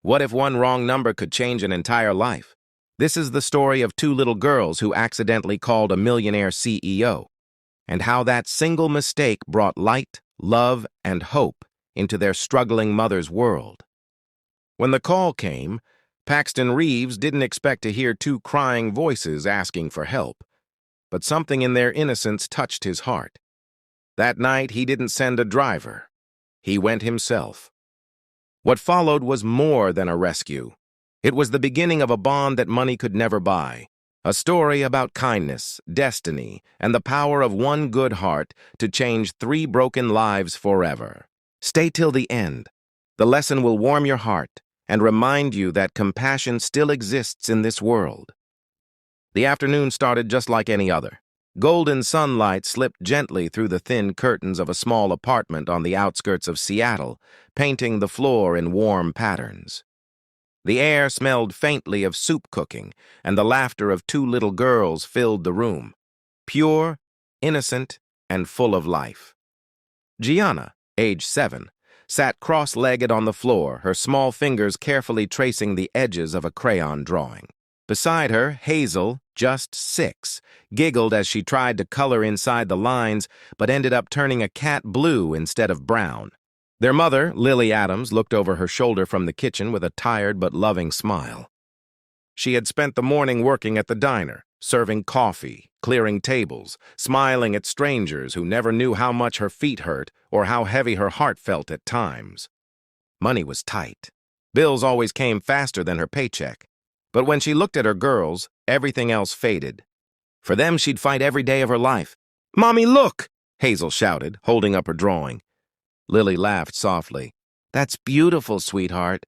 What if one wrong number could change an entire life? This is the story of two little girls who accidentally called a millionaire CEO, and how that single mistake brought light, love, and hope into their struggling mother's world. When the call came, Paxton Reeves didn't expect to hear two crying voices asking for help, but something in their innocence touched his heart. That night, he didn't send a driver. He went himself. What followed was more than a rescue. It was the beginning of a bond that money could never buy. A story about kindness, destiny, and the power of one good heart to change three broken lives forever. Stay till the end. The lesson will warm your heart and remind you that compassion still exists in this world. The afternoon started just like any other. Golden sunlight slipped gently through the thin curtains of a small apartment on the outskirts of Seattle, painting the floor in warm patterns. The air smelled faintly of soup cooking, and the laughter of two little girls filled the room, pure, innocent, and full of life. Gianna, age 7, sat cross-legged on the floor, her small fingers carefully tracing the edges of a crayon drawing. Beside her, Hazel, just 6, giggled as she tried to color inside the lines, but ended up turning a cat blue instead of brown. Their mother, Lily Adams, looked over her shoulder from the kitchen with a tired but loving smile. She had spent the morning working at the diner, serving coffee, clearing tables, smiling at strangers who never knew how much her feet hurt or how heavy her heart felt at times. Money was tight. Bills always came faster than her paycheck. But when she looked at her girls, everything else faded. For them, she'd fight every day of her life. "Mommy, look!" Hazel shouted, holding up her drawing. Lily laughed softly. "That's beautiful, sweetheart."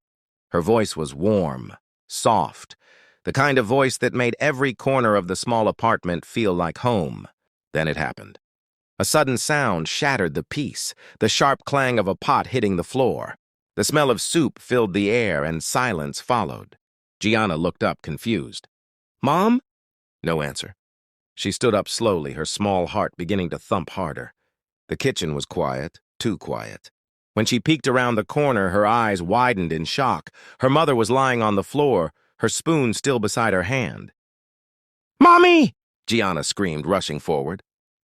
Her voice was warm, soft, the kind of voice that made every corner of the small apartment feel like home. Then it happened. A sudden sound shattered the peace, the sharp clang of a pot hitting the floor. The smell of soup filled the air, and silence followed. Gianna looked up, confused. "Mom?" No answer. She stood up slowly, her small heart beginning to thump harder. The kitchen was quiet, too quiet. When she peeked around the corner, her eyes widened in shock. Her mother was lying on the floor, her spoon still beside her hand. "Mommy!" Gianna screamed, rushing forward.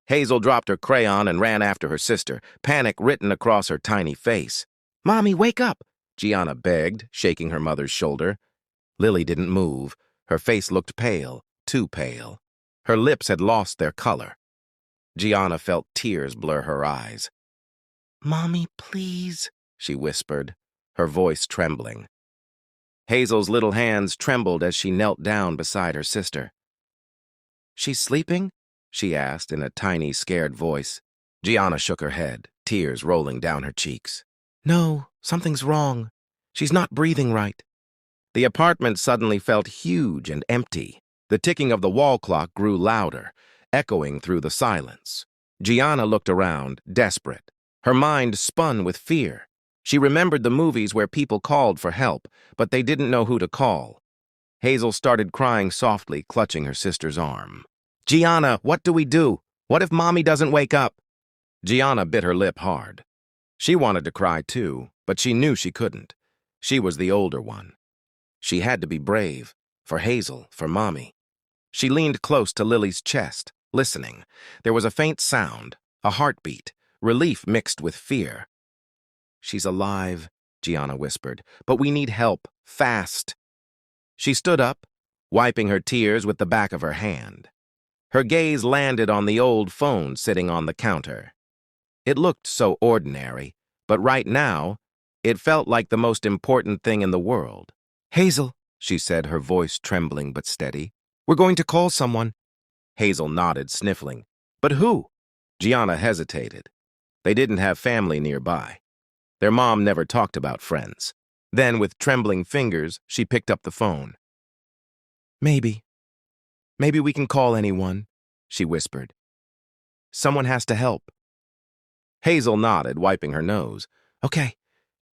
Hazel dropped her crayon and ran after her sister, panic written across her tiny face. "Mommy, wake up!" Gianna begged, shaking her mother's shoulder. Lily didn't move. Her face looked pale, too pale. Her lips had lost their color. Gianna felt tears blur her eyes. "Mommy, please," she whispered, her voice trembling. Hazel's little hands trembled as she knelt down beside her sister. "She's sleeping?" she asked in a tiny, scared voice. Gianna shook her head, tears rolling down her cheeks. "No, something's wrong. She's not breathing right." The apartment suddenly felt huge and empty. The ticking of the wall clock grew louder, echoing through the silence. Gianna looked around, desperate. Her mind spun with fear. She remembered the movies where people called for help, but they didn't know who to call. Hazel started crying softly, clutching her sister's arm. "Gianna, what do we do? What if Mommy doesn't wake up?" Gianna bit her lip hard. She wanted to cry too, but she knew she couldn't. She was the older one. She had to be brave, for Hazel, for Mommy. She leaned close to Lily's chest, listening. There was a faint sound, a heartbeat, relief mixed with fear. "She's alive," Gianna whispered, "but we need help, fast." She stood up, wiping her tears with the back of her hand. Her gaze landed on the old phone sitting on the counter. It looked so ordinary, but right now, it felt like the most important thing in the world. "Hazel," she said, her voice trembling but steady, "we're going to call someone." Hazel nodded, sniffling. "But who?" Gianna hesitated. They didn't have family nearby. Their mom never talked about friends. Then, with trembling fingers, she picked up the phone. Maybe we can call anyone," she whispered. "Someone has to help." Hazel nodded, wiping her nose. "Okay."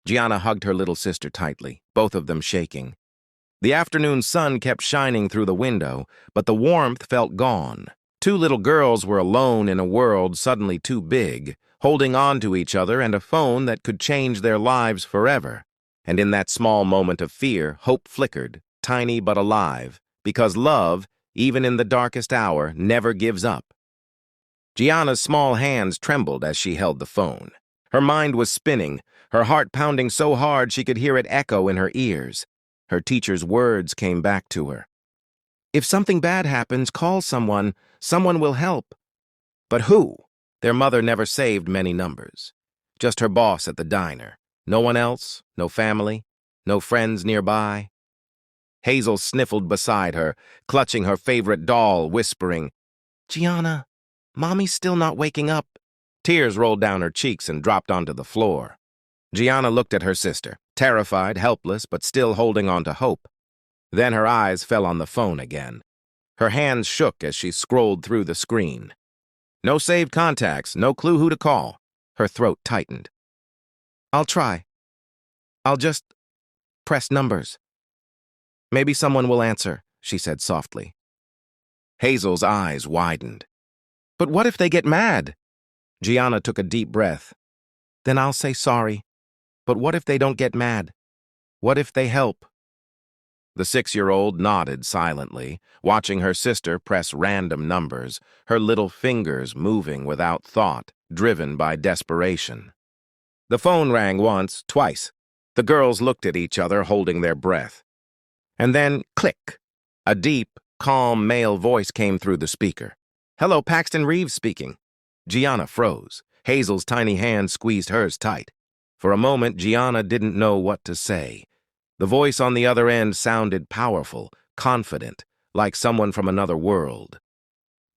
Gianna hugged her little sister tightly, both of them shaking. The afternoon sun kept shining through the window, but the warmth felt gone. Two little girls were alone in a world suddenly too big, holding on to each other and a phone that could change their lives forever. And in that small moment of fear, hope flickered, tiny but alive, because love, even in the darkest hour, never gives up. Gianna's small hands trembled as she held the phone. Her mind was spinning, her heart pounding so hard she could hear it echo in her ears. Her teacher's words came back to her. "If something bad happens, call someone. Someone will help." But who? Their mother never saved many numbers. Just her boss at the diner. No one else, no family, no friends nearby. Hazel sniffled beside her, clutching her favorite doll, whispering, "Gianna, Mommy's still not waking up." Tears rolled down her cheeks and dropped onto the floor. Gianna looked at her sister, terrified, helpless, but still holding on to hope. Then her eyes fell on the phone again. Her hands shook as she scrolled through the screen. No saved contacts, no clue who to call. Her throat tightened. "I'll try. I'll just press numbers. Maybe someone will answer," she said softly. Hazel's eyes widened. "But what if they get mad?" Gianna took a deep breath. "Then I'll say sorry. But what if they don't get mad? What if they help?" The 6-year-old nodded silently, watching her sister press random numbers, her little fingers moving without thought, driven by desperation. The phone rang once, twice. The girls looked at each other, holding their breath. And then, click! A deep, calm male voice came through the speaker. "Hello, Paxton Reeves speaking." Gianna froze. Hazel's tiny hand squeezed hers tight. For a moment, Gianna didn't know what to say. The voice on the other end sounded powerful, confident, like someone from another world.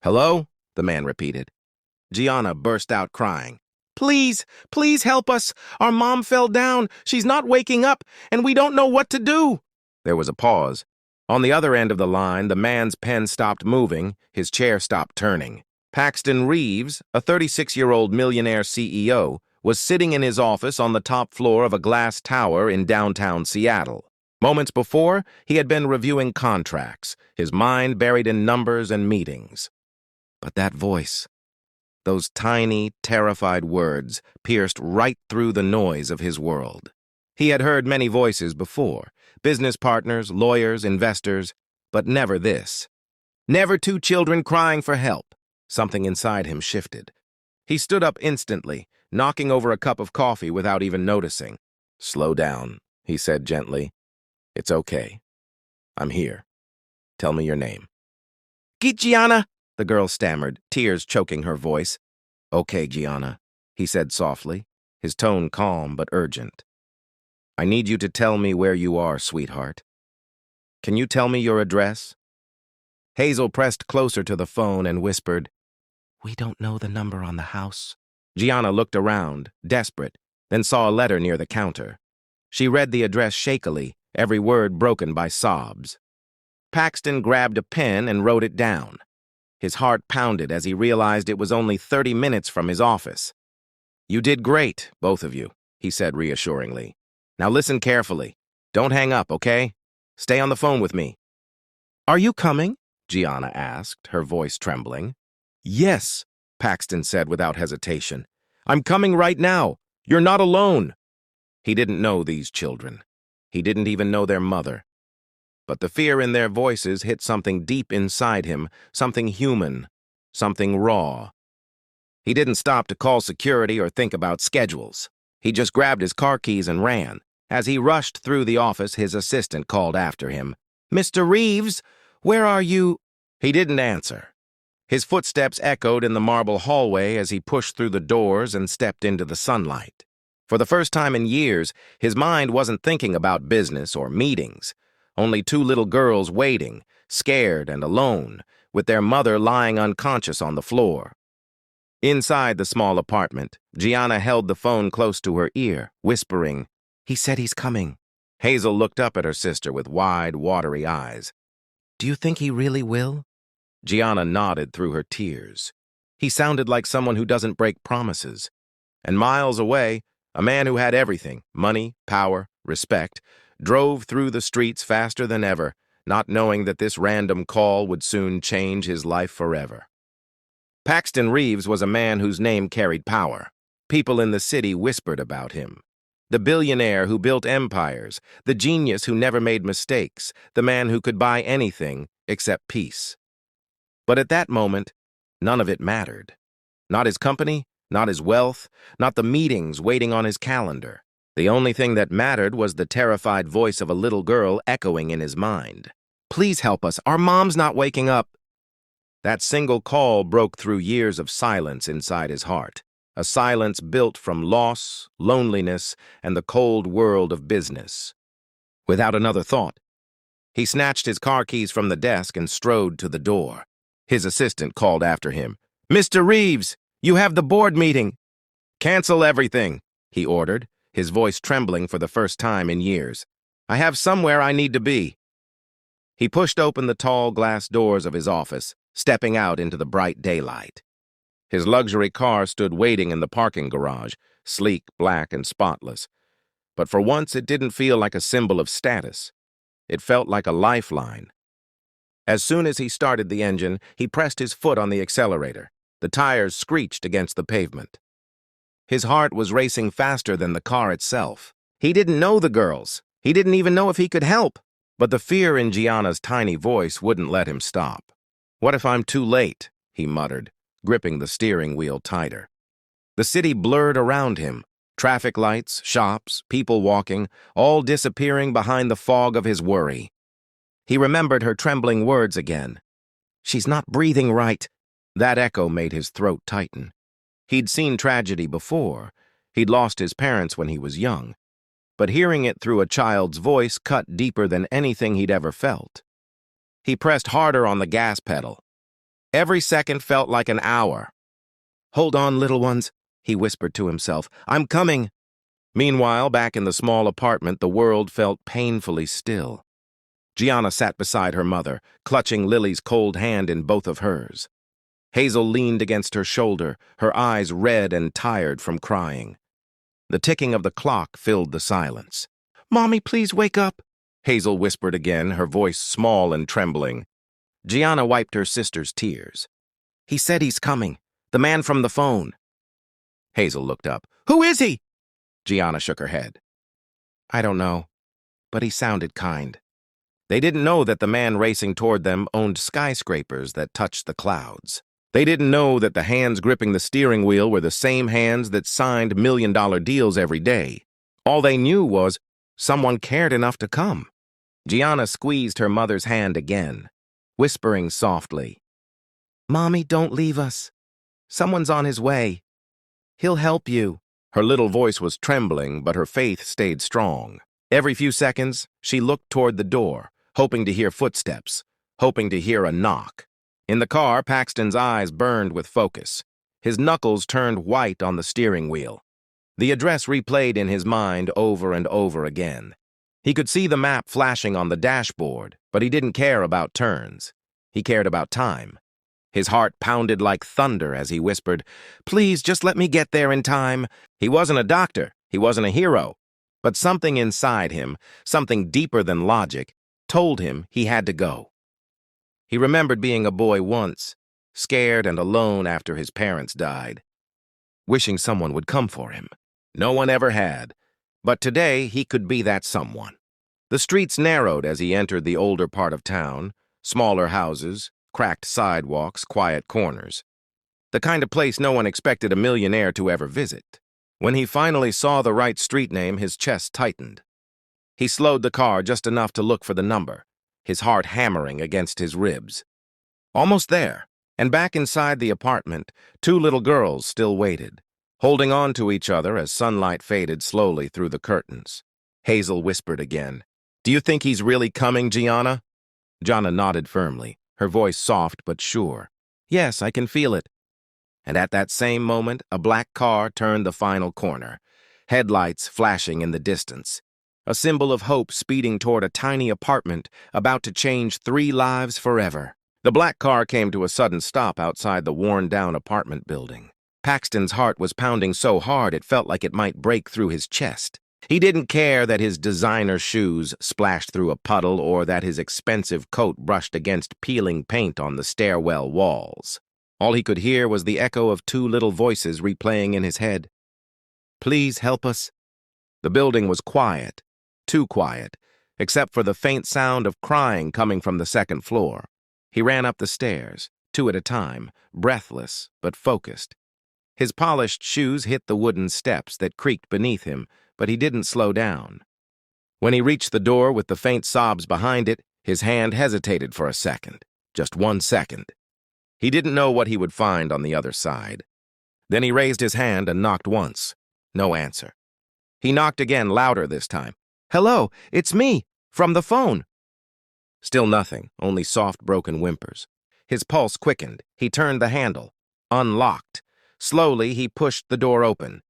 "Hello?" the man repeated. Gianna burst out crying. "Please, please help us. Our mom fell down. She's not waking up, and we don't know what to do." There was a pause. On the other end of the line, the man's pen stopped moving, his chair stopped turning. Paxton Reeves, a 36-year-old millionaire CEO, was sitting in his office on the top floor of a glass tower in downtown Seattle. Moments before, he had been reviewing contracts, his mind buried in numbers and meetings. But that voice, those tiny, terrified words, pierced right through the noise of his world. He had heard many voices before, business partners, lawyers, investors, but never this. Never two children crying for help. Something inside him shifted. He stood up instantly, knocking over a cup of coffee without even noticing. "Slow down," he said gently. "It's okay. I'm here. Tell me your name." "Gianna," the girl stammered, tears choking her voice. "Okay, Gianna," he said softly, his tone calm but urgent. "I need you to tell me where you are, sweetheart. Can you tell me your address?" Hazel pressed closer to the phone and whispered, "We don't know the number on the house." Gianna looked around, desperate, then saw a letter near the counter. She read the address shakily, every word broken by sobs. Paxton grabbed a pen and wrote it down. His heart pounded as he realized it was only 30 minutes from his office. "You did great, both of you," he said reassuringly. "Now listen carefully. Don't hang up, okay? Stay on the phone with me." "Are you coming?" Gianna asked, her voice trembling. "Yes," Paxton said without hesitation. "I'm coming right now. You're not alone." He didn't know these children. He didn't even know their mother. But the fear in their voices hit something deep inside him, something human, something raw. He didn't stop to call security or think about schedules. He just grabbed his car keys and ran. As he rushed through the office, his assistant called after him. "Mr. Reeves, where are you?" He didn't answer. His footsteps echoed in the marble hallway as he pushed through the doors and stepped into the sunlight. For the first time in years, his mind wasn't thinking about business or meetings. Only two little girls waiting, scared and alone, with their mother lying unconscious on the floor. Inside the small apartment, Gianna held the phone close to her ear, whispering, "He said he's coming." Hazel looked up at her sister with wide, watery eyes. "Do you think he really will?" Gianna nodded through her tears. He sounded like someone who doesn't break promises. And miles away, a man who had everything, money, power, respect, drove through the streets faster than ever, not knowing that this random call would soon change his life forever. Paxton Reeves was a man whose name carried power. People in the city whispered about him. The billionaire who built empires, the genius who never made mistakes, the man who could buy anything except peace. But at that moment, none of it mattered. Not his company, not his wealth, not the meetings waiting on his calendar. The only thing that mattered was the terrified voice of a little girl echoing in his mind. "Please help us. Our mom's not waking up." That single call broke through years of silence inside his heart. A silence built from loss, loneliness, and the cold world of business. Without another thought, he snatched his car keys from the desk and strode to the door. His assistant called after him. "Mr. Reeves, you have the board meeting." "Cancel everything," he ordered, his voice trembling for the first time in years. "I have somewhere I need to be." He pushed open the tall glass doors of his office, stepping out into the bright daylight. His luxury car stood waiting in the parking garage, sleek, black, and spotless. But for once, it didn't feel like a symbol of status. It felt like a lifeline. As soon as he started the engine, he pressed his foot on the accelerator. The tires screeched against the pavement. His heart was racing faster than the car itself. He didn't know the girls. He didn't even know if he could help. But the fear in Gianna's tiny voice wouldn't let him stop. "What if I'm too late?" he muttered, gripping the steering wheel tighter. The city blurred around him. Traffic lights, shops, people walking, all disappearing behind the fog of his worry. He remembered her trembling words again. "She's not breathing right." That echo made his throat tighten. He'd seen tragedy before. He'd lost his parents when he was young. But hearing it through a child's voice cut deeper than anything he'd ever felt. He pressed harder on the gas pedal. Every second felt like an hour. "Hold on, little ones," he whispered to himself. "I'm coming." Meanwhile, back in the small apartment, the world felt painfully still. Gianna sat beside her mother, clutching Lily's cold hand in both of hers. Hazel leaned against her shoulder, her eyes red and tired from crying. The ticking of the clock filled the silence. "Mommy, please wake up," Hazel whispered again, her voice small and trembling. Gianna wiped her sister's tears. "He said he's coming. The man from the phone." Hazel looked up. "Who is he?" Gianna shook her head. "I don't know, but he sounded kind." They didn't know that the man racing toward them owned skyscrapers that touched the clouds. They didn't know that the hands gripping the steering wheel were the same hands that signed million-dollar deals every day. All they knew was someone cared enough to come. Gianna squeezed her mother's hand again, whispering softly, "Mommy, don't leave us. Someone's on his way. He'll help you." Her little voice was trembling, but her faith stayed strong. Every few seconds, she looked toward the door, hoping to hear footsteps, hoping to hear a knock. In the car, Paxton's eyes burned with focus. His knuckles turned white on the steering wheel. The address replayed in his mind over and over again. He could see the map flashing on the dashboard, but he didn't care about turns. He cared about time. His heart pounded like thunder as he whispered, "Please, just let me get there in time." He wasn't a doctor. He wasn't a hero. But something inside him, something deeper than logic, told him he had to go. He remembered being a boy once, scared and alone after his parents died, wishing someone would come for him. No one ever had, but today he could be that someone. The streets narrowed as he entered the older part of town, smaller houses, cracked sidewalks, quiet corners. The kind of place no one expected a millionaire to ever visit. When he finally saw the right street name, his chest tightened. He slowed the car just enough to look for the number, his heart hammering against his ribs. Almost there, and back inside the apartment, two little girls still waited, holding on to each other as sunlight faded slowly through the curtains. Hazel whispered again, "Do you think he's really coming, Gianna?" Gianna nodded firmly, her voice soft but sure. "Yes, I can feel it." And at that same moment, a black car turned the final corner, headlights flashing in the distance. A symbol of hope speeding toward a tiny apartment about to change 3 lives forever. The black car came to a sudden stop outside the worn-down apartment building. Paxton's heart was pounding so hard it felt like it might break through his chest. He didn't care that his designer shoes splashed through a puddle or that his expensive coat brushed against peeling paint on the stairwell walls. All he could hear was the echo of 2 little voices replaying in his head. "Please help us." The building was quiet, too quiet, except for the faint sound of crying coming from the second floor. He ran up the stairs, two at a time, breathless but focused. His polished shoes hit the wooden steps that creaked beneath him, but he didn't slow down. When he reached the door with the faint sobs behind it, his hand hesitated for a second, just 1 second. He didn't know what he would find on the other side. Then he raised his hand and knocked once. No answer. He knocked again, louder this time. "Hello, it's me, from the phone." Still nothing, only soft, broken whimpers. His pulse quickened. He turned the handle. Unlocked. Slowly, he pushed the door open.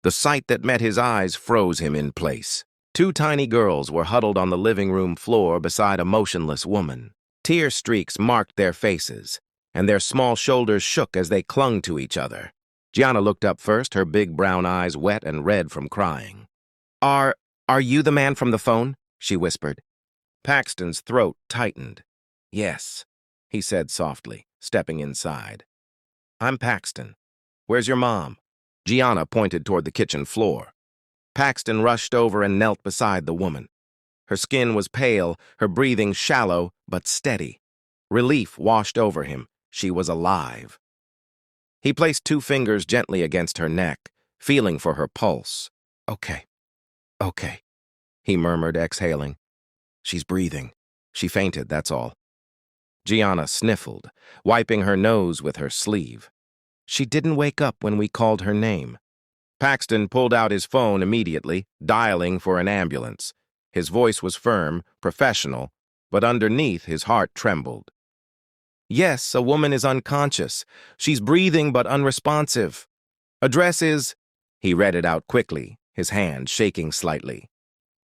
The sight that met his eyes froze him in place. 2 tiny girls were huddled on the living room floor beside a motionless woman. Tear streaks marked their faces, and their small shoulders shook as they clung to each other. Gianna looked up first, her big brown eyes wet and red from crying. Are you the man from the phone?" she whispered. Paxton's throat tightened. "Yes," he said softly, stepping inside. "I'm Paxton. Where's your mom?" Gianna pointed toward the kitchen floor. Paxton rushed over and knelt beside the woman. Her skin was pale, her breathing shallow but steady. Relief washed over him. She was alive. He placed 2 fingers gently against her neck, feeling for her pulse. Okay, he murmured, exhaling. "She's breathing. She fainted, that's all." Gianna sniffled, wiping her nose with her sleeve. "She didn't wake up when we called her name." Paxton pulled out his phone immediately, dialing for an ambulance. His voice was firm, professional, but underneath his heart trembled. "Yes, a woman is unconscious. She's breathing but unresponsive. Address is—" He read it out quickly, his hand shaking slightly.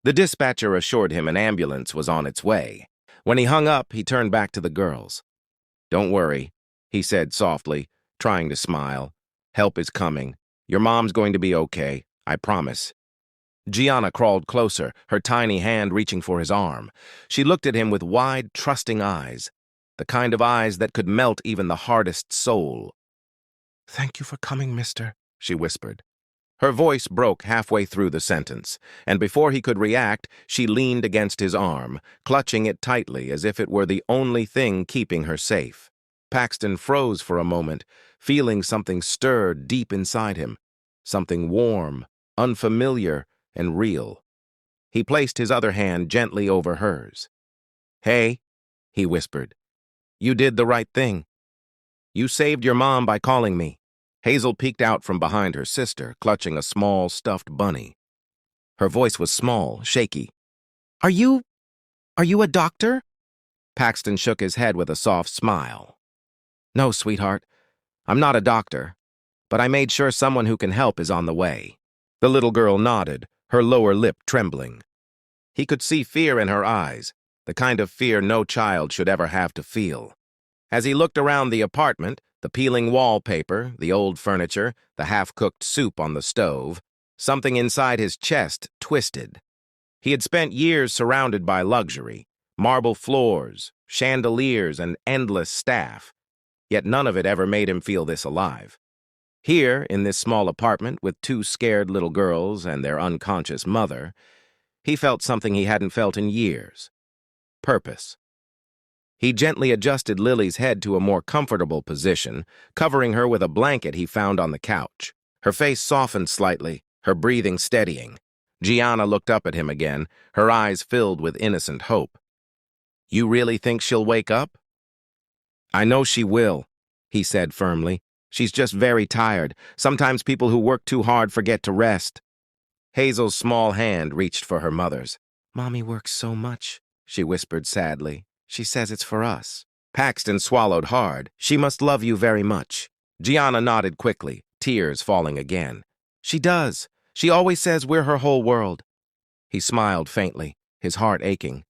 The dispatcher assured him an ambulance was on its way. When he hung up, he turned back to the girls. "Don't worry," he said softly, trying to smile. "Help is coming. Your mom's going to be okay, I promise." Gianna crawled closer, her tiny hand reaching for his arm. She looked at him with wide, trusting eyes, the kind of eyes that could melt even the hardest soul. "Thank you for coming, mister," she whispered. Her voice broke halfway through the sentence, and before he could react, she leaned against his arm, clutching it tightly as if it were the only thing keeping her safe. Paxton froze for a moment, feeling something stir deep inside him, something warm, unfamiliar, and real. He placed his other hand gently over hers. "Hey," he whispered, "you did the right thing. You saved your mom by calling me." Hazel peeked out from behind her sister, clutching a small, stuffed bunny. Her voice was small, shaky. Are you a doctor?" Paxton shook his head with a soft smile. "No, sweetheart, I'm not a doctor, but I made sure someone who can help is on the way." The little girl nodded, her lower lip trembling. He could see fear in her eyes, the kind of fear no child should ever have to feel. As he looked around the apartment, the peeling wallpaper, the old furniture, the half-cooked soup on the stove, something inside his chest twisted. He had spent years surrounded by luxury, marble floors, chandeliers, and endless staff, yet none of it ever made him feel this alive. Here, in this small apartment with 2 scared little girls and their unconscious mother, he felt something he hadn't felt in years. Purpose. He gently adjusted Lily's head to a more comfortable position, covering her with a blanket he found on the couch. Her face softened slightly, her breathing steadying. Gianna looked up at him again, her eyes filled with innocent hope. "You really think she'll wake up?" "I know she will," he said firmly. "She's just very tired. Sometimes people who work too hard forget to rest." Hazel's small hand reached for her mother's. "Mommy works so much," she whispered sadly. "She says it's for us." Paxton swallowed hard. "She must love you very much." Gianna nodded quickly, tears falling again. "She does. She always says we're her whole world." He smiled faintly, his heart aching.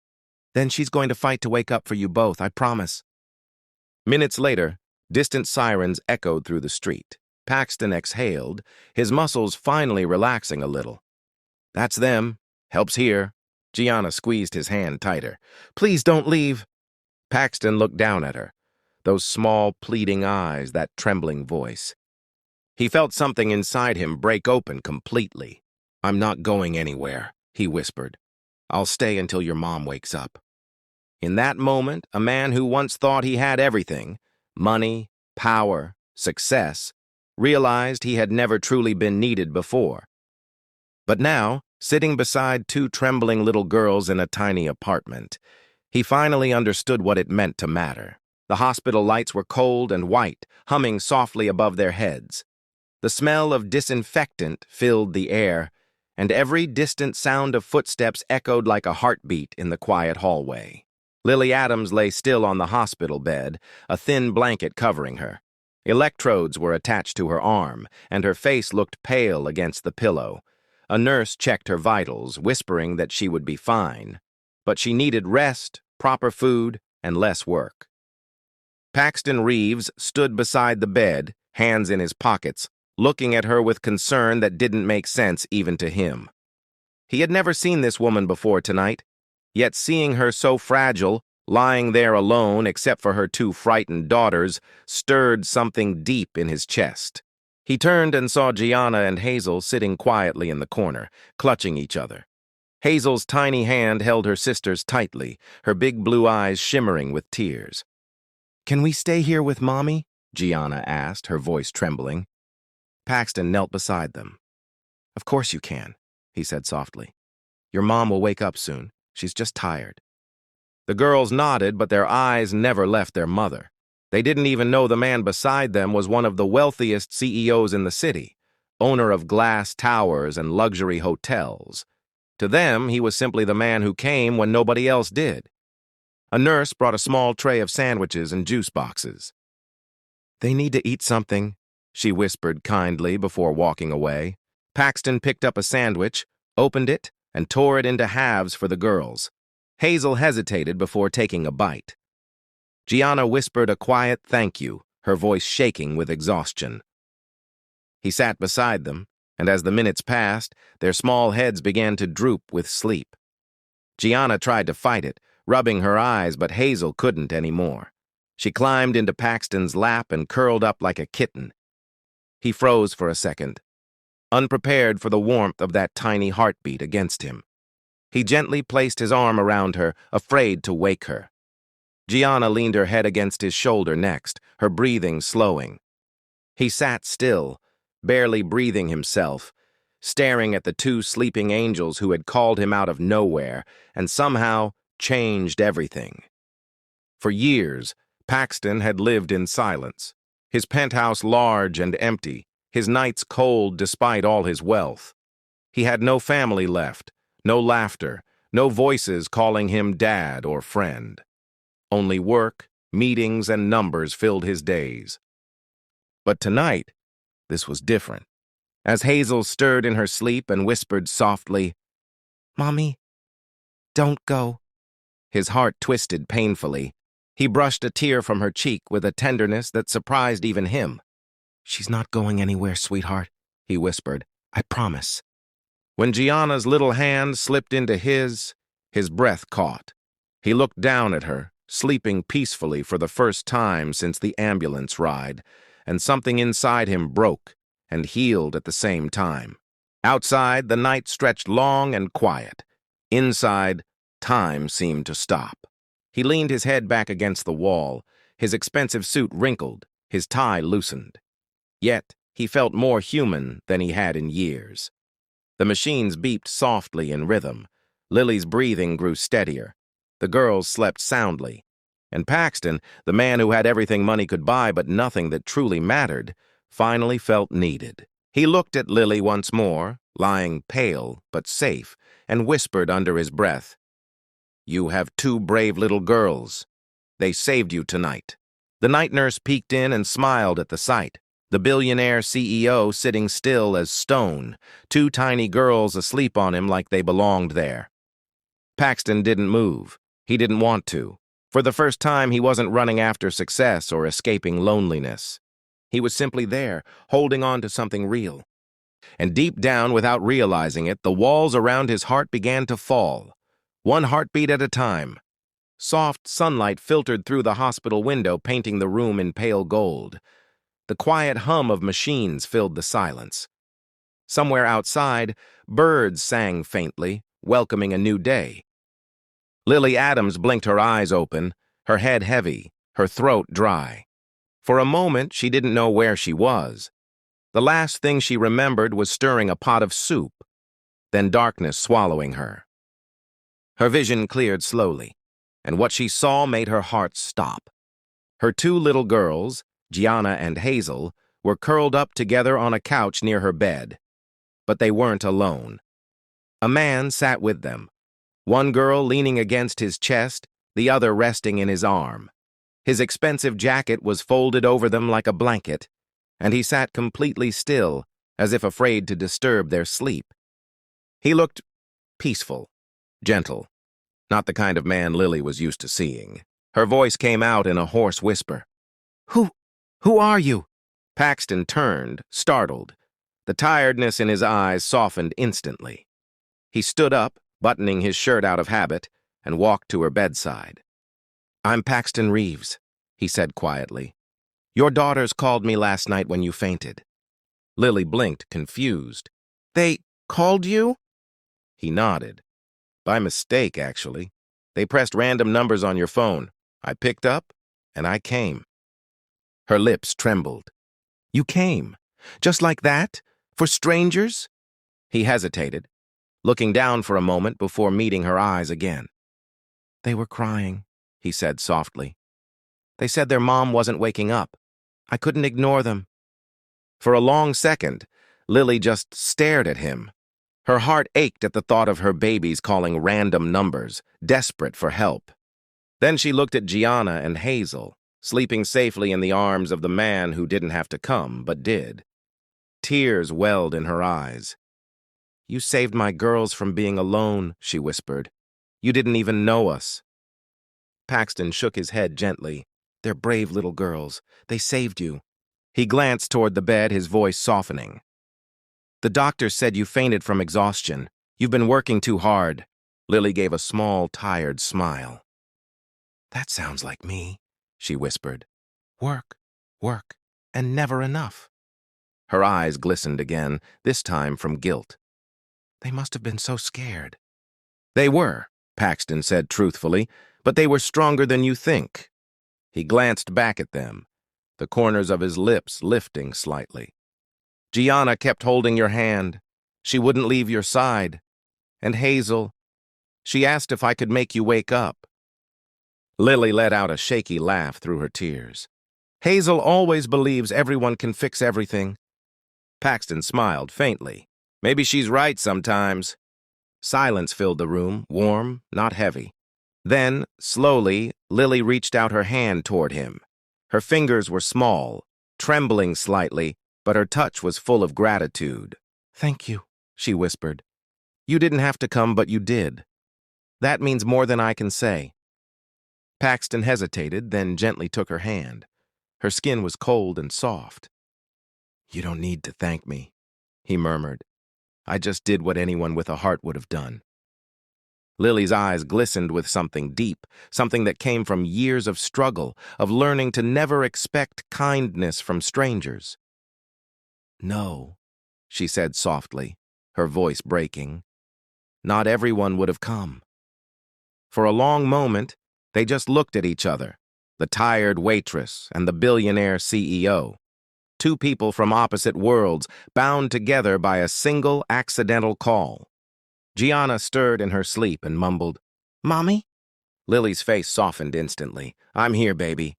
"Then she's going to fight to wake up for you both, I promise." Minutes later, distant sirens echoed through the street. Paxton exhaled, his muscles finally relaxing a little. "That's them. Help's here." Gianna squeezed his hand tighter. "Please don't leave." Paxton looked down at her, those small, pleading eyes, that trembling voice. He felt something inside him break open completely. "I'm not going anywhere," he whispered. "I'll stay until your mom wakes up." In that moment, a man who once thought he had everything, money, power, success, realized he had never truly been needed before. But now, sitting beside two trembling little girls in a tiny apartment, he finally understood what it meant to matter. The hospital lights were cold and white, humming softly above their heads. The smell of disinfectant filled the air, and every distant sound of footsteps echoed like a heartbeat in the quiet hallway. Lily Adams lay still on the hospital bed, a thin blanket covering her. Electrodes were attached to her arm, and her face looked pale against the pillow. A nurse checked her vitals, whispering that she would be fine. But she needed rest, proper food, and less work. Paxton Reeves stood beside the bed, hands in his pockets, looking at her with concern that didn't make sense even to him. He had never seen this woman before tonight, yet seeing her so fragile, lying there alone except for her two frightened daughters, stirred something deep in his chest. He turned and saw Gianna and Hazel sitting quietly in the corner, clutching each other. Hazel's tiny hand held her sister's tightly, her big blue eyes shimmering with tears. "Can we stay here with Mommy?" Gianna asked, her voice trembling. Paxton knelt beside them. "Of course you can," he said softly. "Your mom will wake up soon. She's just tired." The girls nodded, but their eyes never left their mother. They didn't even know the man beside them was one of the wealthiest CEOs in the city, owner of glass towers and luxury hotels. To them, he was simply the man who came when nobody else did. A nurse brought a small tray of sandwiches and juice boxes. "They need to eat something," she whispered kindly before walking away. Paxton picked up a sandwich, opened it, and tore it into halves for the girls. Hazel hesitated before taking a bite. Gianna whispered a quiet thank you, her voice shaking with exhaustion. He sat beside them, and as the minutes passed, their small heads began to droop with sleep. Gianna tried to fight it, rubbing her eyes, but Hazel couldn't anymore. She climbed into Paxton's lap and curled up like a kitten. He froze for a second, unprepared for the warmth of that tiny heartbeat against him. He gently placed his arm around her, afraid to wake her. Gianna leaned her head against his shoulder next, her breathing slowing. He sat still, barely breathing himself, staring at the two sleeping angels who had called him out of nowhere and somehow changed everything. For years, Paxton had lived in silence, his penthouse large and empty, his nights cold despite all his wealth. He had no family left, no laughter, no voices calling him dad or friend. Only work, meetings, and numbers filled his days. But tonight, this was different. As Hazel stirred in her sleep and whispered softly, "Mommy, don't go." His heart twisted painfully. He brushed a tear from her cheek with a tenderness that surprised even him. "She's not going anywhere, sweetheart," he whispered. "I promise." When Gianna's little hand slipped into his breath caught. He looked down at her, sleeping peacefully for the first time since the ambulance ride, and something inside him broke and healed at the same time. Outside, the night stretched long and quiet. Inside, time seemed to stop. He leaned his head back against the wall, his expensive suit wrinkled, his tie loosened. Yet, he felt more human than he had in years. The machines beeped softly in rhythm. Lily's breathing grew steadier. The girls slept soundly. And Paxton, the man who had everything money could buy but nothing that truly mattered, finally felt needed. He looked at Lily once more, lying pale but safe, and whispered under his breath, "You have two brave little girls. They saved you tonight." The night nurse peeked in and smiled at the sight. The billionaire CEO sitting still as stone, two tiny girls asleep on him like they belonged there. Paxton didn't move. He didn't want to. For the first time, he wasn't running after success or escaping loneliness. He was simply there, holding on to something real. And deep down, without realizing it, the walls around his heart began to fall, one heartbeat at a time. Soft sunlight filtered through the hospital window, painting the room in pale gold. The quiet hum of machines filled the silence. Somewhere outside, birds sang faintly, welcoming a new day. Lily Adams blinked her eyes open, her head heavy, her throat dry. For a moment, she didn't know where she was. The last thing she remembered was stirring a pot of soup, then darkness swallowing her. Her vision cleared slowly, and what she saw made her heart stop. Her two little girls, Gianna and Hazel, were curled up together on a couch near her bed. But they weren't alone. A man sat with them, one girl leaning against his chest, the other resting in his arm. His expensive jacket was folded over them like a blanket, and he sat completely still, as if afraid to disturb their sleep. He looked peaceful, gentle, not the kind of man Lily was used to seeing. Her voice came out in a hoarse whisper. Who are you?" Paxton turned, startled. The tiredness in his eyes softened instantly. He stood up, buttoning his shirt out of habit, and walked to her bedside. "I'm Paxton Reeves," he said quietly. "Your daughters called me last night when you fainted." Lily blinked, confused. "They called you?" He nodded. "By mistake, actually. They pressed random numbers on your phone. I picked up, and I came." Her lips trembled. "You came? Just like that? For strangers?" He hesitated, looking down for a moment before meeting her eyes again. "They were crying," he said softly. "They said their mom wasn't waking up. I couldn't ignore them." For a long second, Lily just stared at him. Her heart ached at the thought of her babies calling random numbers, desperate for help. Then she looked at Gianna and Hazel, sleeping safely in the arms of the man who didn't have to come, but did. Tears welled in her eyes. "You saved my girls from being alone," she whispered. "You didn't even know us." Paxton shook his head gently. "They're brave little girls. They saved you." He glanced toward the bed, his voice softening. "The doctor said you fainted from exhaustion. You've been working too hard." Lily gave a small, tired smile. "That sounds like me," she whispered. "Work, work, and never enough." Her eyes glistened again, this time from guilt. "They must have been so scared." "They were," Paxton said truthfully, "but they were stronger than you think." He glanced back at them, the corners of his lips lifting slightly. "Gianna kept holding your hand. She wouldn't leave your side. And Hazel, she asked if I could make you wake up." Lily let out a shaky laugh through her tears. "Hazel always believes everyone can fix everything." Paxton smiled faintly. "Maybe she's right sometimes." Silence filled the room, warm, not heavy. Then, slowly, Lily reached out her hand toward him. Her fingers were small, trembling slightly, but her touch was full of gratitude. "Thank you," she whispered. "You didn't have to come, but you did. That means more than I can say." Paxton hesitated, then gently took her hand. Her skin was cold and soft. "You don't need to thank me," he murmured. "I just did what anyone with a heart would have done." Lily's eyes glistened with something deep, something that came from years of struggle, of learning to never expect kindness from strangers. "No," she said softly, her voice breaking. "Not everyone would have come." For a long moment, they just looked at each other, the tired waitress and the billionaire CEO. Two people from opposite worlds, bound together by a single accidental call. Gianna stirred in her sleep and mumbled, "Mommy?" Lily's face softened instantly. "I'm here, baby."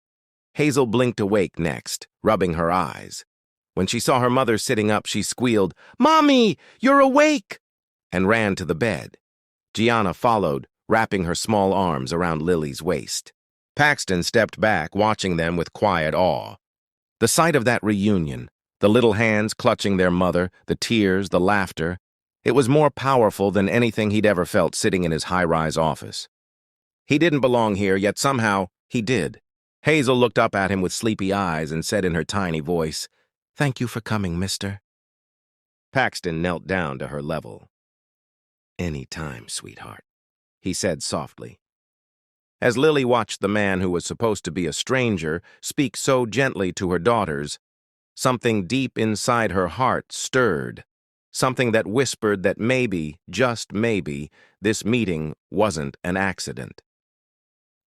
Hazel blinked awake next, rubbing her eyes. When she saw her mother sitting up, she squealed, "Mommy, you're awake!" and ran to the bed. Gianna followed, wrapping her small arms around Lily's waist. Paxton stepped back, watching them with quiet awe. The sight of that reunion, the little hands clutching their mother, the tears, the laughter, it was more powerful than anything he'd ever felt sitting in his high-rise office. He didn't belong here, yet somehow he did. Hazel looked up at him with sleepy eyes and said in her tiny voice, "Thank you for coming, mister." Paxton knelt down to her level. "Any time, sweetheart," he said softly. As Lily watched the man who was supposed to be a stranger speak so gently to her daughters, something deep inside her heart stirred, something that whispered that maybe, just maybe, this meeting wasn't an accident.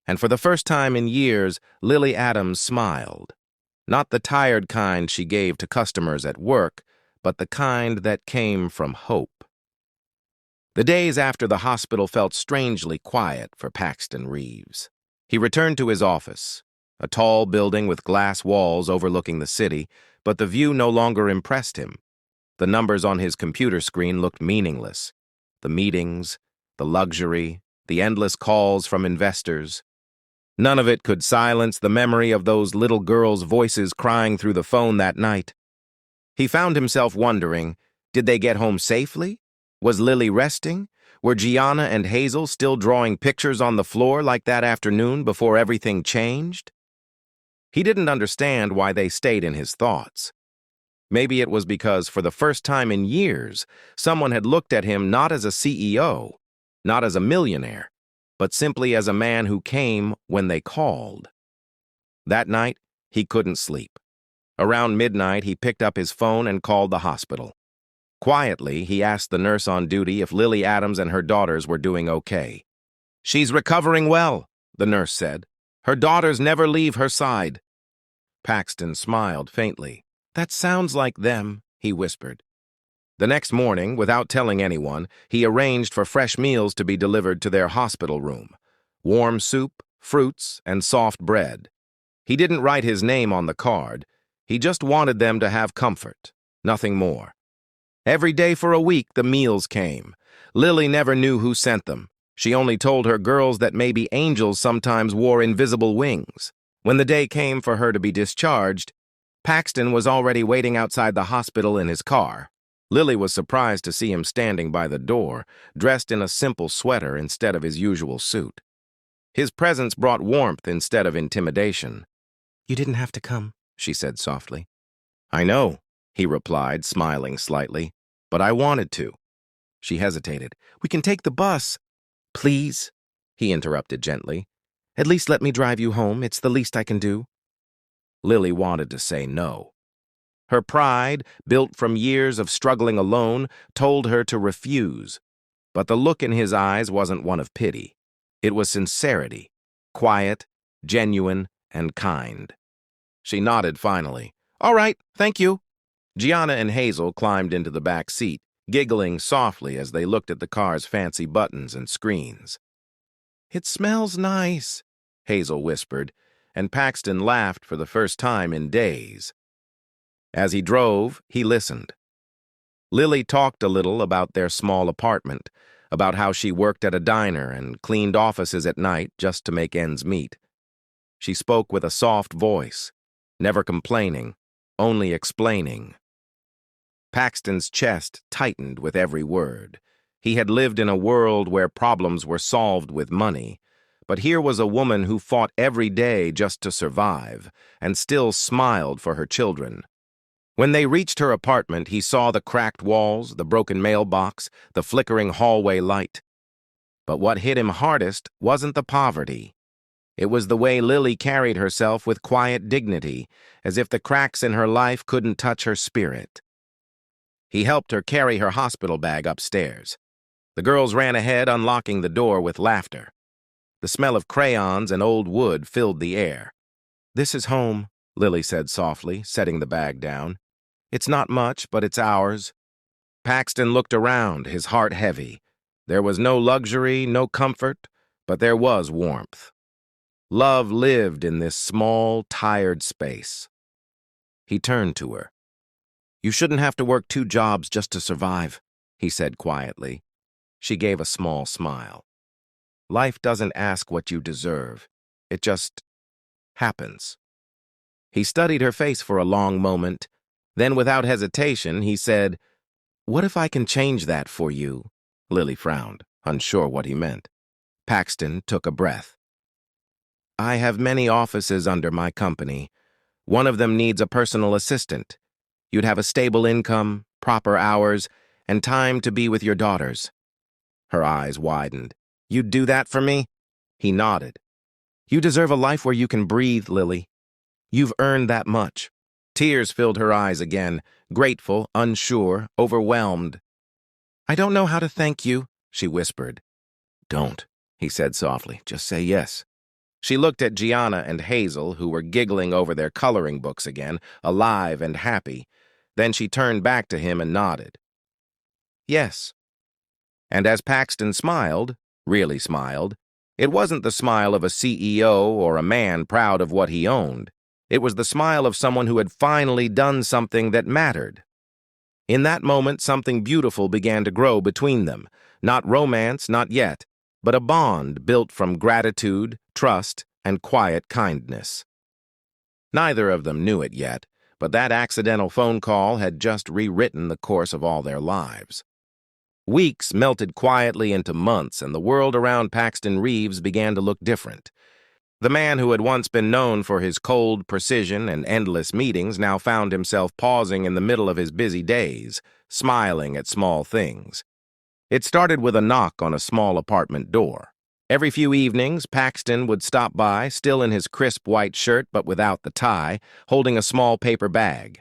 And for the first time in years, Lily Adams smiled. Not the tired kind she gave to customers at work, but the kind that came from hope. The days after the hospital felt strangely quiet for Paxton Reeves. He returned to his office, a tall building with glass walls overlooking the city, but the view no longer impressed him. The numbers on his computer screen looked meaningless. The meetings, the luxury, the endless calls from investors. None of it could silence the memory of those little girls' voices crying through the phone that night. He found himself wondering, did they get home safely? Was Lily resting? Were Gianna and Hazel still drawing pictures on the floor like that afternoon before everything changed? He didn't understand why they stayed in his thoughts. Maybe it was because, for the first time in years, someone had looked at him not as a CEO, not as a millionaire, but simply as a man who came when they called. That night, he couldn't sleep. Around midnight, he picked up his phone and called the hospital. Quietly, he asked the nurse on duty if Lily Adams and her daughters were doing okay. "She's recovering well," the nurse said. "Her daughters never leave her side." Paxton smiled faintly. "That sounds like them," he whispered. The next morning, without telling anyone, he arranged for fresh meals to be delivered to their hospital room. Warm soup, fruits, and soft bread. He didn't write his name on the card. He just wanted them to have comfort, nothing more. Every day for a week, the meals came. Lily never knew who sent them. She only told her girls that maybe angels sometimes wore invisible wings. When the day came for her to be discharged, Paxton was already waiting outside the hospital in his car. Lily was surprised to see him standing by the door, dressed in a simple sweater instead of his usual suit. His presence brought warmth instead of intimidation. "You didn't have to come," she said softly. "I know," he replied, smiling slightly, "but I wanted to." She hesitated. "We can take the bus." "Please," he interrupted gently. "At least let me drive you home. It's the least I can do." Lily wanted to say no. Her pride, built from years of struggling alone, told her to refuse. But the look in his eyes wasn't one of pity. It was sincerity, quiet, genuine, and kind. She nodded finally. "All right, thank you." Gianna and Hazel climbed into the back seat, giggling softly as they looked at the car's fancy buttons and screens. "It smells nice," Hazel whispered, and Paxton laughed for the first time in days. As he drove, he listened. Lily talked a little about their small apartment, about how she worked at a diner and cleaned offices at night just to make ends meet. She spoke with a soft voice, never complaining, only explaining. Paxton's chest tightened with every word. He had lived in a world where problems were solved with money, but here was a woman who fought every day just to survive, and still smiled for her children. When they reached her apartment, he saw the cracked walls, the broken mailbox, the flickering hallway light. But what hit him hardest wasn't the poverty. It was the way Lily carried herself with quiet dignity, as if the cracks in her life couldn't touch her spirit. He helped her carry her hospital bag upstairs. The girls ran ahead, unlocking the door with laughter. The smell of crayons and old wood filled the air. "This is home," Lily said softly, setting the bag down. "It's not much, but it's ours." Paxton looked around, his heart heavy. There was no luxury, no comfort, but there was warmth. Love lived in this small, tired space. He turned to her. "You shouldn't have to work 2 jobs just to survive," he said quietly. She gave a small smile. "Life doesn't ask what you deserve. It just happens." He studied her face for a long moment. Then, without hesitation, he said, "What if I can change that for you?" Lily frowned, unsure what he meant. Paxton took a breath. "I have many offices under my company. One of them needs a personal assistant. You'd have a stable income, proper hours, and time to be with your daughters." Her eyes widened. "You'd do that for me?" He nodded. "You deserve a life where you can breathe, Lily. You've earned that much." Tears filled her eyes again, grateful, unsure, overwhelmed. "I don't know how to thank you," she whispered. "Don't," he said softly. "Just say yes." She looked at Gianna and Hazel, who were giggling over their coloring books again, alive and happy. Then she turned back to him and nodded. "Yes." And as Paxton smiled, really smiled, it wasn't the smile of a CEO or a man proud of what he owned. It was the smile of someone who had finally done something that mattered. In that moment, something beautiful began to grow between them. Not romance, not yet, but a bond built from gratitude, trust, and quiet kindness. Neither of them knew it yet, but that accidental phone call had just rewritten the course of all their lives. Weeks melted quietly into months, and the world around Paxton Reeves began to look different. The man who had once been known for his cold precision and endless meetings now found himself pausing in the middle of his busy days, smiling at small things. It started with a knock on a small apartment door. Every few evenings, Paxton would stop by, still in his crisp white shirt but without the tie, holding a small paper bag.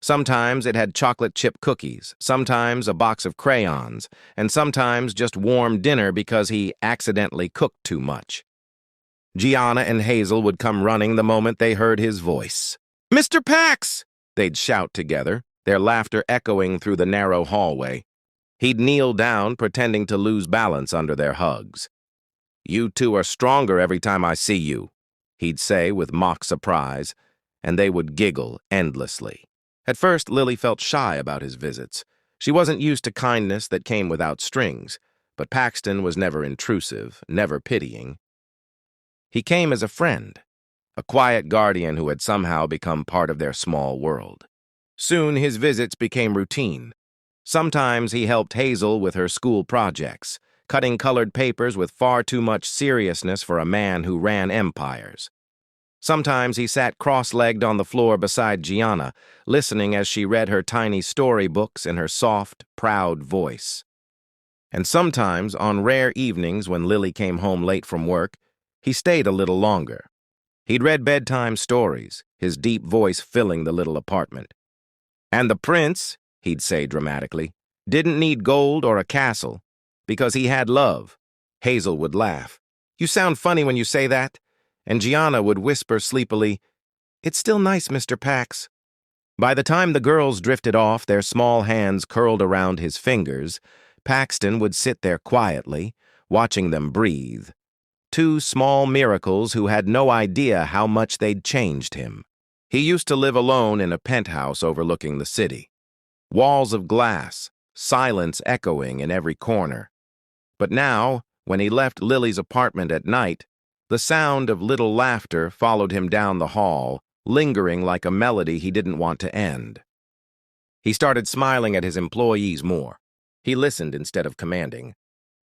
Sometimes it had chocolate chip cookies, sometimes a box of crayons, and sometimes just warm dinner because he accidentally cooked too much. Gianna and Hazel would come running the moment they heard his voice. "Mr. Pax!" They'd shout together, their laughter echoing through the narrow hallway. He'd kneel down, pretending to lose balance under their hugs. "You two are stronger every time I see you," he'd say with mock surprise, and they would giggle endlessly. At first, Lily felt shy about his visits. She wasn't used to kindness that came without strings, but Paxton was never intrusive, never pitying. He came as a friend, a quiet guardian who had somehow become part of their small world. Soon his visits became routine. Sometimes he helped Hazel with her school projects, cutting colored papers with far too much seriousness for a man who ran empires. Sometimes he sat cross-legged on the floor beside Gianna, listening as she read her tiny storybooks in her soft, proud voice. And sometimes, on rare evenings when Lily came home late from work, he stayed a little longer. He'd read bedtime stories, his deep voice filling the little apartment. "And the prince," he'd say dramatically, "didn't need gold or a castle, because he had love." Hazel would laugh. "You sound funny when you say that." And Gianna would whisper sleepily, "It's still nice, Mr. Pax." By the time the girls drifted off, their small hands curled around his fingers, Paxton would sit there quietly, watching them breathe. Two small miracles who had no idea how much they'd changed him. He used to live alone in a penthouse overlooking the city. Walls of glass, silence echoing in every corner. But now, when he left Lily's apartment at night, the sound of little laughter followed him down the hall, lingering like a melody he didn't want to end. He started smiling at his employees more. He listened instead of commanding.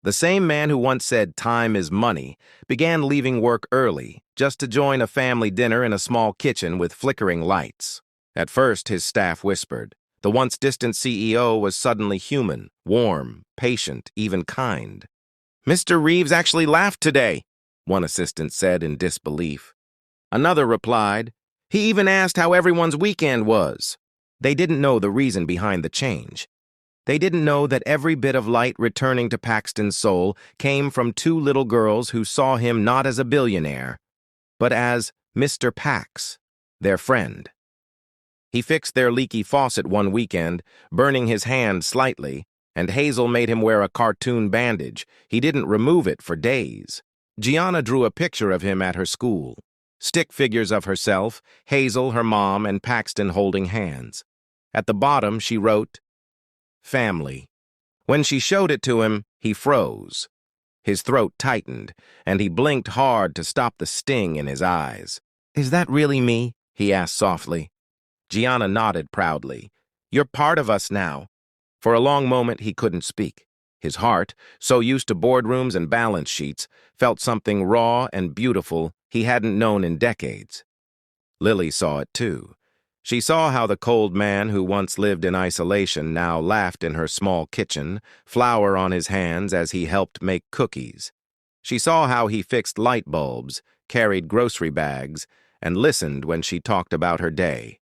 The same man who once said time is money began leaving work early just to join a family dinner in a small kitchen with flickering lights. At first, his staff whispered. The once distant CEO was suddenly human, warm, patient, even kind. "Mr. Reeves actually laughed today," one assistant said in disbelief. Another replied, "He even asked how everyone's weekend was." They didn't know the reason behind the change. They didn't know that every bit of light returning to Paxton's soul came from two little girls who saw him not as a billionaire, but as Mr. Pax, their friend. He fixed their leaky faucet one weekend, burning his hand slightly, and Hazel made him wear a cartoon bandage. He didn't remove it for days. Gianna drew a picture of him at her school. Stick figures of herself, Hazel, her mom, and Paxton holding hands. At the bottom, she wrote, "Family." When she showed it to him, he froze. His throat tightened, and he blinked hard to stop the sting in his eyes. "Is that really me?" he asked softly. Gianna nodded proudly. "You're part of us now." For a long moment, he couldn't speak. His heart, so used to boardrooms and balance sheets, felt something raw and beautiful he hadn't known in decades. Lily saw it too. She saw how the cold man who once lived in isolation now laughed in her small kitchen, flour on his hands as he helped make cookies. She saw how he fixed light bulbs, carried grocery bags, and listened when she talked about her day.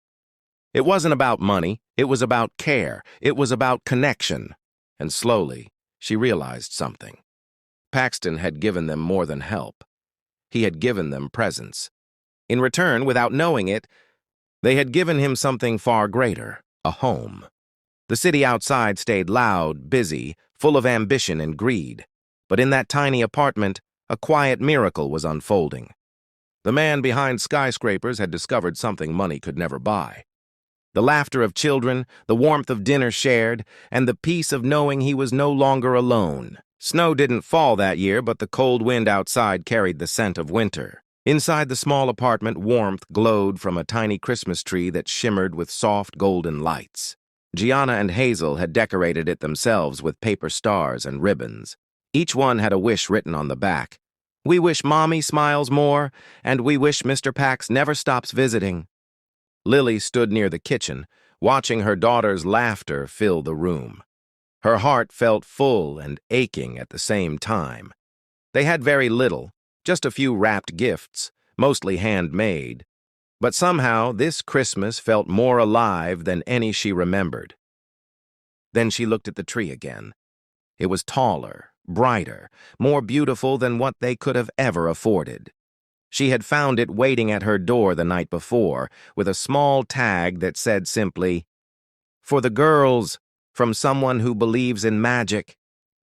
It wasn't about money, it was about care, it was about connection. And slowly, she realized something. Paxton had given them more than help. He had given them presence. In return, without knowing it, they had given him something far greater, a home. The city outside stayed loud, busy, full of ambition and greed. But in that tiny apartment, a quiet miracle was unfolding. The man behind skyscrapers had discovered something money could never buy. The laughter of children, the warmth of dinner shared, and the peace of knowing he was no longer alone. Snow didn't fall that year, but the cold wind outside carried the scent of winter. Inside the small apartment, warmth glowed from a tiny Christmas tree that shimmered with soft golden lights. Gianna and Hazel had decorated it themselves with paper stars and ribbons. Each one had a wish written on the back. "We wish Mommy smiles more, and we wish Mr. Pax never stops visiting." Lily stood near the kitchen, watching her daughter's laughter fill the room. Her heart felt full and aching at the same time. They had very little, just a few wrapped gifts, mostly handmade. But somehow this Christmas felt more alive than any she remembered. Then she looked at the tree again. It was taller, brighter, more beautiful than what they could have ever afforded. She had found it waiting at her door the night before, with a small tag that said simply, "For the girls, from someone who believes in magic."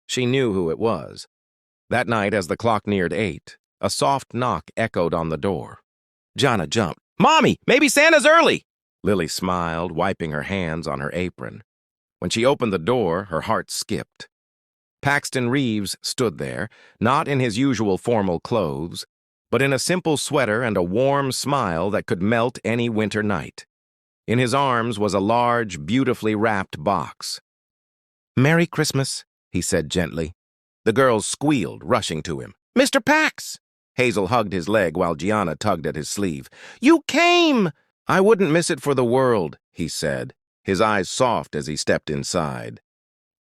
She knew who it was. That night, as the clock neared 8, a soft knock echoed on the door. Gianna jumped. "Mommy, maybe Santa's early!" Lily smiled, wiping her hands on her apron. When she opened the door, her heart skipped. Paxton Reeves stood there, not in his usual formal clothes, but in a simple sweater and a warm smile that could melt any winter night. In his arms was a large, beautifully wrapped box. "Merry Christmas," he said gently. The girls squealed, rushing to him. "Mr. Pax!" Hazel hugged his leg while Gianna tugged at his sleeve. "You came!" "I wouldn't miss it for the world," he said, his eyes soft as he stepped inside.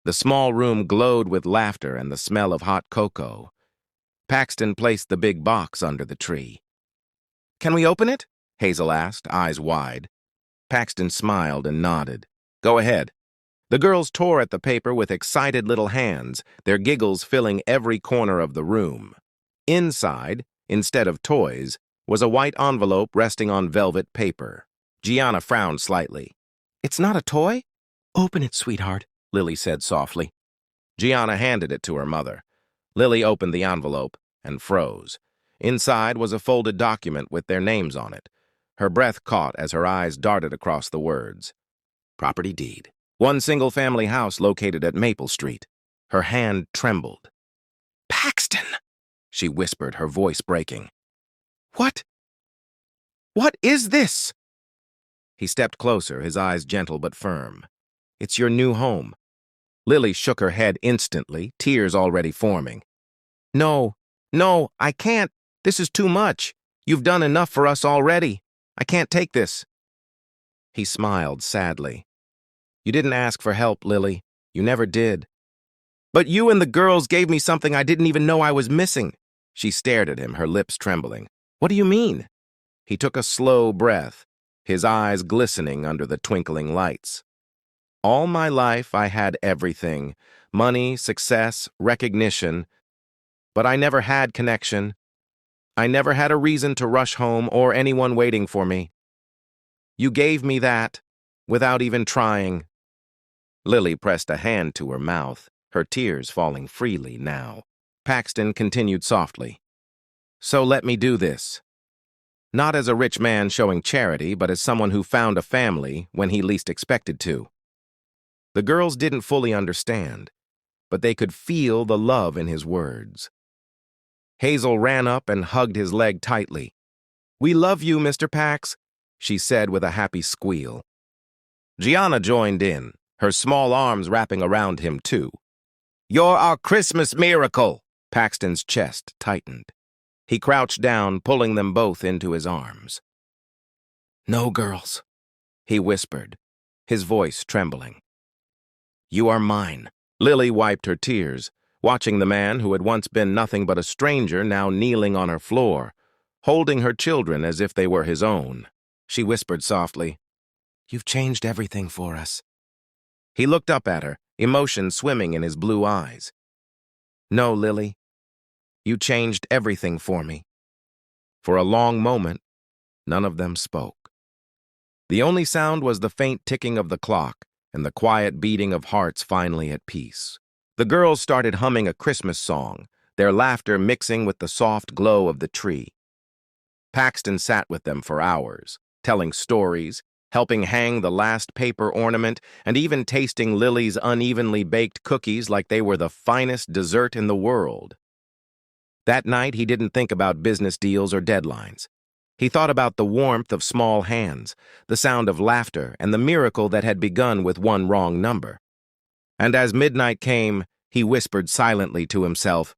The small room glowed with laughter and the smell of hot cocoa. Paxton placed the big box under the tree. "Can we open it?" Hazel asked, eyes wide. Paxton smiled and nodded. "Go ahead." The girls tore at the paper with excited little hands, their giggles filling every corner of the room. Inside, instead of toys, was a white envelope resting on velvet paper. Gianna frowned slightly. "It's not a toy?" "Open it, sweetheart," Lily said softly. Gianna handed it to her mother. Lily opened the envelope and froze. Inside was a folded document with their names on it. Her breath caught as her eyes darted across the words. Property deed. One single-family house located at Maple Street. Her hand trembled. "Paxton!" she whispered, her voice breaking. What is this?" He stepped closer, his eyes gentle but firm. "It's your new home." Lily shook her head instantly, tears already forming. No, I can't. This is too much. You've done enough for us already. I can't take this." He smiled sadly. "You didn't ask for help, Lily. You never did." "But you and the girls gave me something I didn't even know I was missing." She stared at him, her lips trembling. "What do you mean?" He took a slow breath, his eyes glistening under the twinkling lights. "All my life I had everything, money, success, recognition, but I never had connection. I never had a reason to rush home or anyone waiting for me. You gave me that, without even trying." Lily pressed a hand to her mouth, her tears falling freely now. Paxton continued softly. "So let me do this. Not as a rich man showing charity, but as someone who found a family when he least expected to." The girls didn't fully understand, but they could feel the love in his words. Hazel ran up and hugged his leg tightly. "We love you, Mr. Pax," she said with a happy squeal. Gianna joined in, her small arms wrapping around him too. "You're our Christmas miracle!" Paxton's chest tightened. He crouched down, pulling them both into his arms. "No, girls," he whispered, his voice trembling. "You are mine." Lily wiped her tears, watching the man who had once been nothing but a stranger now kneeling on her floor, holding her children as if they were his own. She whispered softly, You've changed everything for us. He looked up at her, emotion swimming in his blue eyes. No, Lily, you changed everything for me. For a long moment, none of them spoke. The only sound was the faint ticking of the clock and the quiet beating of hearts finally at peace. The girls started humming a Christmas song, their laughter mixing with the soft glow of the tree. Paxton sat with them for hours, telling stories, helping hang the last paper ornament, and even tasting Lily's unevenly baked cookies like they were the finest dessert in the world. That night, he didn't think about business deals or deadlines. He thought about the warmth of small hands, the sound of laughter, and the miracle that had begun with one wrong number. And as midnight came, he whispered silently to himself,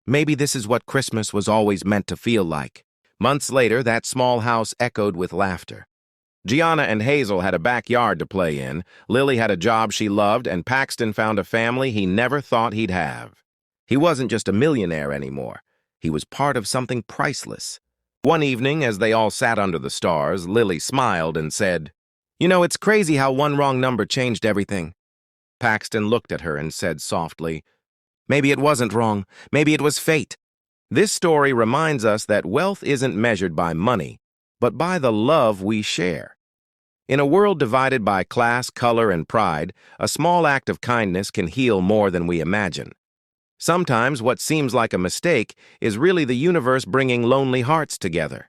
maybe this is what Christmas was always meant to feel like. Months later, that small house echoed with laughter. Gianna and Hazel had a backyard to play in, Lily had a job she loved, and Paxton found a family he never thought he'd have. He wasn't just a millionaire anymore. He was part of something priceless. One evening, as they all sat under the stars, Lily smiled and said, "You know, it's crazy how one wrong number changed everything." Paxton looked at her and said softly, "Maybe it wasn't wrong. Maybe it was fate." This story reminds us that wealth isn't measured by money, but by the love we share. In a world divided by class, color, and pride, a small act of kindness can heal more than we imagine. Sometimes what seems like a mistake is really the universe bringing lonely hearts together.